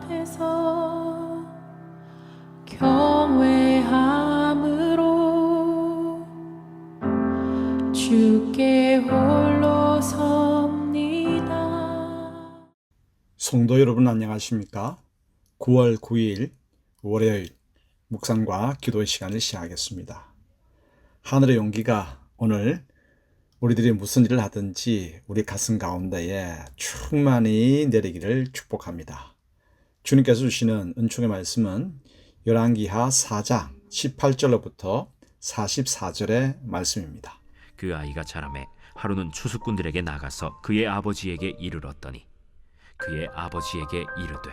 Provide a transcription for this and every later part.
앞에서 경외함으로 주께 홀로 섭니다. 성도 여러분 안녕하십니까? 9월 9일 월요일 묵상과 기도의 시간을 시작하겠습니다. 하늘의 용기가 오늘 우리들이 무슨 일을 하든지 우리 가슴 가운데에 충만히 내리기를 축복합니다. 주님께서 주시는 은총의 말씀은 열왕기하 4장 18절로부터 44절의 말씀입니다. 그 아이가 자라매 하루는 추수꾼들에게 나가서 그의 아버지에게 이르렀더니 그의 아버지에게 이르되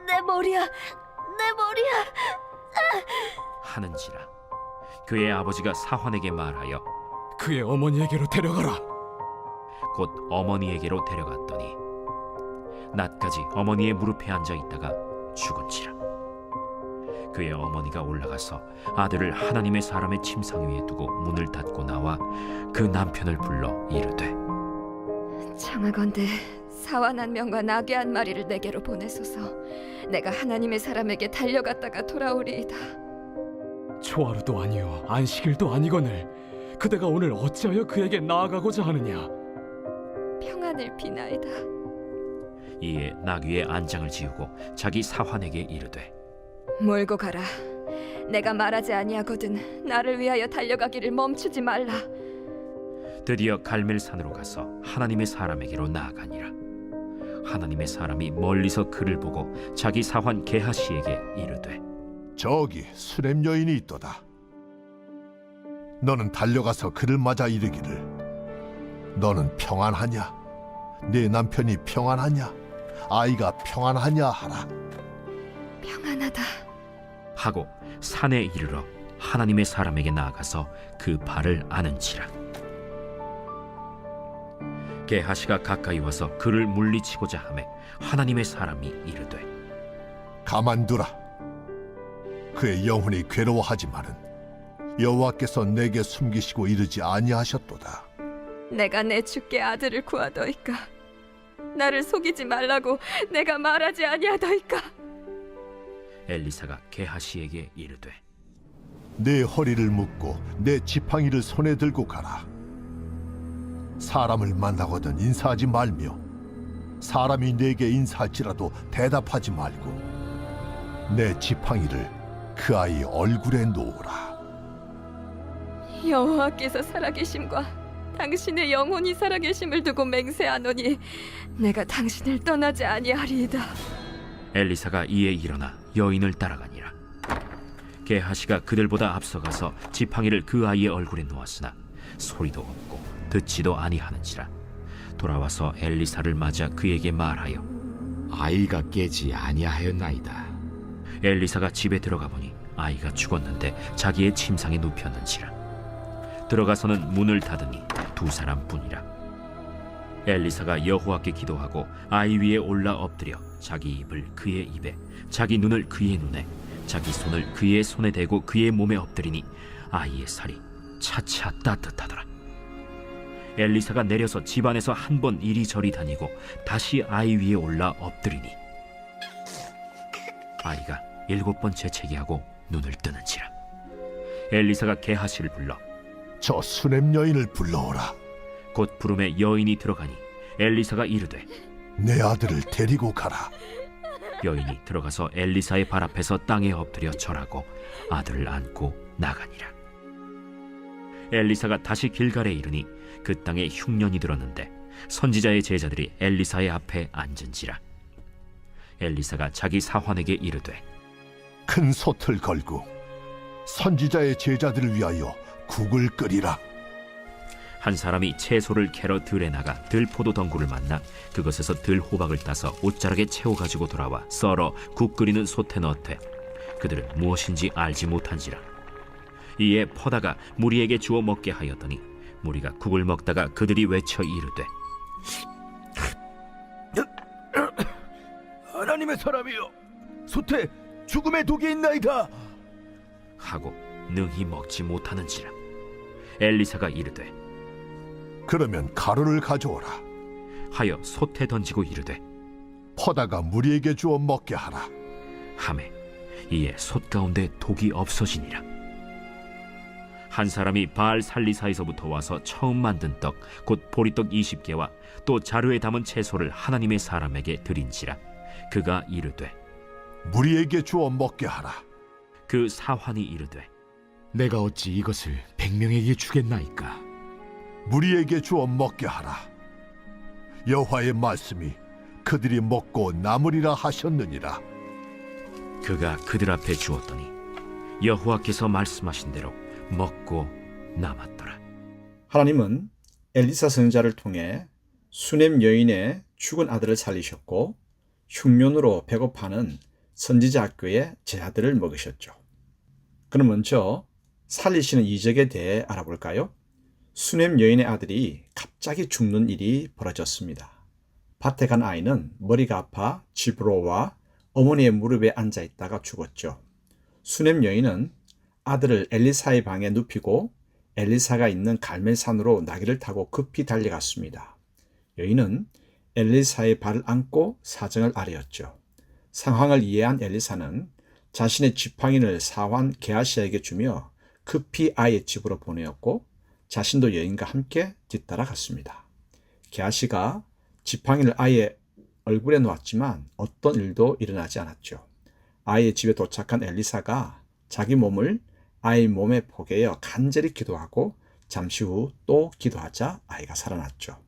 내 머리야, 하는지라. 그의 아버지가 사환에게 말하여 그의 어머니에게로 데려가라. 곧 어머니에게로 데려갔더니 낮까지 어머니의 무릎에 앉아 있다가 죽은지라. 그의 어머니가 올라가서 아들을 하나님의 사람의 침상 위에 두고 문을 닫고 나와 그 남편을 불러 이르되 청하건대 사환 한 명과 나귀 한 마리를 내게로 보내소서. 내가 하나님의 사람에게 달려갔다가 돌아오리이다. 초하루도 아니요 안식일도 아니거늘 그대가 오늘 어찌하여 그에게 나아가고자 하느냐? 평안을 비나이다. 이에 나귀의 안장을 지우고 자기 사환에게 이르되 몰고 가라. 내가 말하지 아니하거든 나를 위하여 달려가기를 멈추지 말라. 드디어 갈멜산으로 가서 하나님의 사람에게로 나아가니라. 하나님의 사람이 멀리서 그를 보고 자기 사환 게하시에게 이르되 저기 수렘 여인이 있도다. 너는 달려가서 그를 맞아 이르기를 너는 평안하냐? 네 남편이 평안하냐? 아이가 평안하냐 하라. 평안하다 하고 산에 이르러 하나님의 사람에게 나아가서 그 발을 아는지라. 게하시가 가까이 와서 그를 물리치고자 하매 하나님의 사람이 이르되 가만두라. 그의 영혼이 괴로워하지만은 여호와께서 내게 숨기시고 이르지 아니하셨도다. 내가 내 주께 아들을 구하더이까. 나를 속이지 말라고 내가 말하지 아니하더이까. 엘리사가 게하시에게 이르되 내 허리를 묶고 내 지팡이를 손에 들고 가라. 사람을 만나거든 인사하지 말며 사람이 내게 인사할지라도 대답하지 말고 내 지팡이를 그 아이 얼굴에 놓으라. 여호와께서 살아계심과 당신의 영혼이 살아계심을 두고 맹세하노니 내가 당신을 떠나지 아니하리이다. 엘리사가 이에 일어나 여인을 따라가니라. 게하시가 그들보다 앞서가서 지팡이를 그 아이의 얼굴에 놓았으나 소리도 없고 듣지도 아니하는지라. 돌아와서 엘리사를 맞아 그에게 말하여 아이가 깨지 아니하였나이다. 엘리사가 집에 들어가 보니 아이가 죽었는데 자기의 침상에 눕혔는지라. 들어가서는 문을 닫으니 두 사람뿐이라. 엘리사가 여호와께 기도하고 아이 위에 올라 엎드려 자기 입을 그의 입에 자기 눈을 그의 눈에 자기 손을 그의 손에 대고 그의 몸에 엎드리니 아이의 살이 차차 따뜻하더라. 엘리사가 내려서 집안에서 한 번 이리저리 다니고 다시 아이 위에 올라 엎드리니 아이가 7번 재채기하고 눈을 뜨는지라. 엘리사가 게하시를 불러 저 수렘 여인을 불러오라. 곧 부름에 여인이 들어가니 엘리사가 이르되 내 아들을 데리고 가라. 여인이 들어가서 엘리사의 발 앞에서 땅에 엎드려 절하고 아들을 안고 나가니라. 엘리사가 다시 길갈에 이르니 그 땅에 흉년이 들었는데 선지자의 제자들이 엘리사의 앞에 앉은지라. 엘리사가 자기 사환에게 이르되 큰 솥을 걸고 선지자의 제자들을 위하여 국을 끓이라. 한 사람이 채소를 캐러 들에 나가 들포도 덩굴을 만나 그것에서 들호박을 따서 옷자락에 채워가지고 돌아와 썰어 국 끓이는 솥에 넣되 그들은 무엇인지 알지 못한지라. 이에 퍼다가 무리에게 주어 먹게 하였더니 무리가 국을 먹다가 그들이 외쳐 이르되 하나님의 사람이여, 솥에 죽음의 독이 있나이다 하고 능히 먹지 못하는지라. 엘리사가 이르되 그러면 가루를 가져오라. 하여 솥에 던지고 이르되 퍼다가 무리에게 주어 먹게 하라. 하매 이에 솥 가운데 독이 없어지니라. 한 사람이 바알 살리사에서부터 와서 처음 만든 떡 곧 보리떡 20개와 또 자루에 담은 채소를 하나님의 사람에게 드린지라. 그가 이르되 무리에게 주어 먹게 하라. 그 사환이 이르되 내가 어찌 이것을 100명에게 주겠나이까? 무리에게 주어 먹게 하라. 여호와의 말씀이 그들이 먹고 남으리라 하셨느니라. 그가 그들 앞에 주었더니 여호와께서 말씀하신 대로 먹고 남았더라. 하나님은 엘리사 선지자를 통해 수넴 여인의 죽은 아들을 살리셨고 흉년으로 배고파하는 선지자 학교의 제자들을 먹이셨죠. 그럼 먼저 살리시는 이적에 대해 알아볼까요? 수넴 여인의 아들이 갑자기 죽는 일이 벌어졌습니다. 밭에 간 아이는 머리가 아파 집으로와 어머니의 무릎에 앉아 있다가 죽었죠. 수넴 여인은 아들을 엘리사의 방에 눕히고 엘리사가 있는 갈멜산으로 나귀를 타고 급히 달려갔습니다. 여인은 엘리사의 발을 안고 사정을 아뢰었죠. 상황을 이해한 엘리사는 자신의 지팡이를 사환 게하시에게 주며 급히 아이의 집으로 보내었고 자신도 여인과 함께 뒤따라갔습니다. 게하시가 지팡이를 아이의 얼굴에 놓았지만 어떤 일도 일어나지 않았죠. 아이의 집에 도착한 엘리사가 자기 몸을 아이 몸에 포개어 간절히 기도하고 잠시 후 또 기도하자 아이가 살아났죠.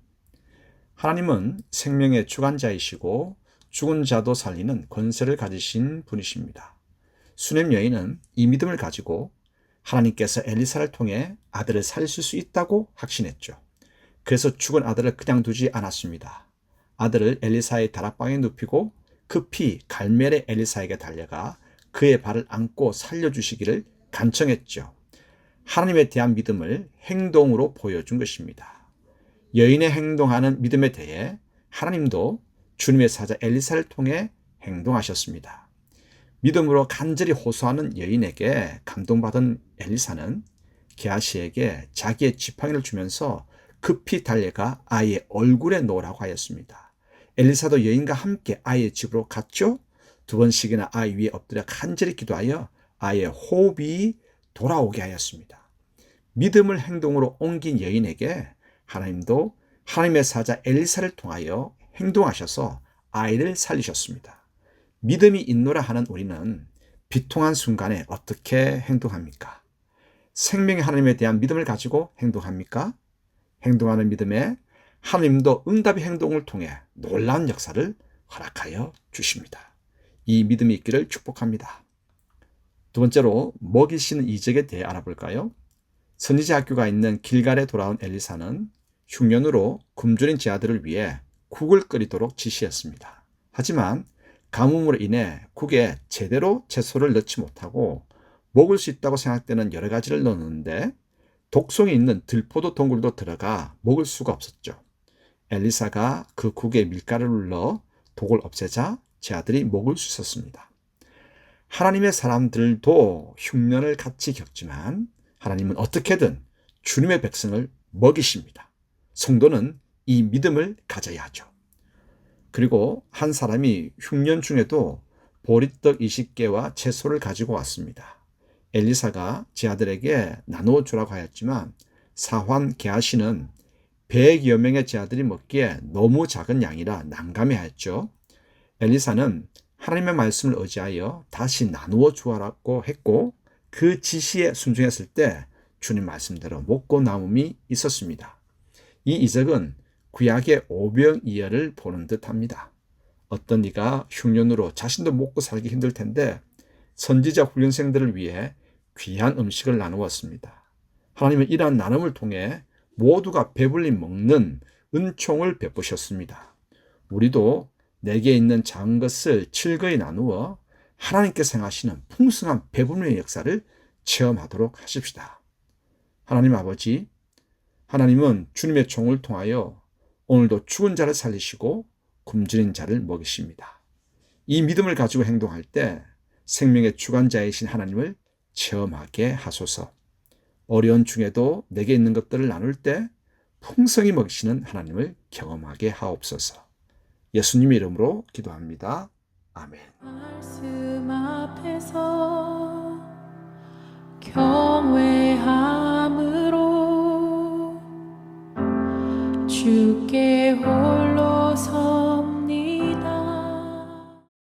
하나님은 생명의 주관자이시고 죽은 자도 살리는 권세를 가지신 분이십니다. 수넴 여인은 이 믿음을 가지고 하나님께서 엘리사를 통해 아들을 살리실 수 있다고 확신했죠. 그래서 죽은 아들을 그냥 두지 않았습니다. 아들을 엘리사의 다락방에 눕히고 급히 갈멜의 엘리사에게 달려가 그의 발을 안고 살려주시기를 간청했죠. 하나님에 대한 믿음을 행동으로 보여준 것입니다. 여인의 행동하는 믿음에 대해 하나님도 주님의 사자 엘리사를 통해 행동하셨습니다. 믿음으로 간절히 호소하는 여인에게 감동받은 엘리사는 게하시에게 자기의 지팡이를 주면서 급히 달려가 아이의 얼굴에 놓으라고 하였습니다. 엘리사도 여인과 함께 아이의 집으로 갔죠. 2번씩이나 아이 위에 엎드려 간절히 기도하여 아이의 호흡이 돌아오게 하였습니다. 믿음을 행동으로 옮긴 여인에게 하나님도 하나님의 사자 엘리사를 통하여 행동하셔서 아이를 살리셨습니다. 믿음이 있노라 하는 우리는 비통한 순간에 어떻게 행동합니까? 생명의 하나님에 대한 믿음을 가지고 행동합니까? 행동하는 믿음에 하나님도 응답의 행동을 통해 놀라운 역사를 허락하여 주십니다. 이 믿음이 있기를 축복합니다. 두 번째로 먹이시는 이적에 대해 알아볼까요? 선지자 학교가 있는 길갈에 돌아온 엘리사는 흉년으로 굶주린 제자들을 위해 국을 끓이도록 지시했습니다. 하지만 가뭄으로 인해 국에 제대로 채소를 넣지 못하고 먹을 수 있다고 생각되는 여러 가지를 넣었는데 독성이 있는 들포도 동굴도 들어가 먹을 수가 없었죠. 엘리사가 그 국에 밀가루를 넣어 독을 없애자 제자들이 먹을 수 있었습니다. 하나님의 사람들도 흉년을 같이 겪지만 하나님은 어떻게든 주님의 백성을 먹이십니다. 성도는 이 믿음을 가져야 하죠. 그리고 한 사람이 흉년 중에도 보리떡 20개와 채소를 가지고 왔습니다. 엘리사가 제자들에게 나누어 주라고 하였지만 사환 게하시는 100여 명의 제자들이 먹기에 너무 작은 양이라 난감해하였죠. 엘리사는 하나님의 말씀을 의지하여 다시 나누어 주라고 했고 그 지시에 순종했을 때 주님 말씀대로 먹고 남음이 있었습니다. 이 이적은 구약의 오병이어를 보는 듯합니다. 어떤 이가 흉년으로 자신도 먹고 살기 힘들 텐데 선지자 훈련생들을 위해 귀한 음식을 나누었습니다. 하나님은 이러한 나눔을 통해 모두가 배불리 먹는 은총을 베푸셨습니다. 우리도 내게 있는 작은 것을 즐거이 나누어 하나님께서 행하시는 풍성한 배분의 역사를 체험하도록 하십시다. 하나님 아버지, 하나님은 주님의 종을 통하여 오늘도 죽은 자를 살리시고 굶주린 자를 먹이십니다. 이 믿음을 가지고 행동할 때 생명의 주관자이신 하나님을 체험하게 하소서. 어려운 중에도 내게 있는 것들을 나눌 때 풍성히 먹이시는 하나님을 경험하게 하옵소서. 예수님의 이름으로 기도합니다. 아멘. 말씀 앞에서 경외함으로 주께 홀로 서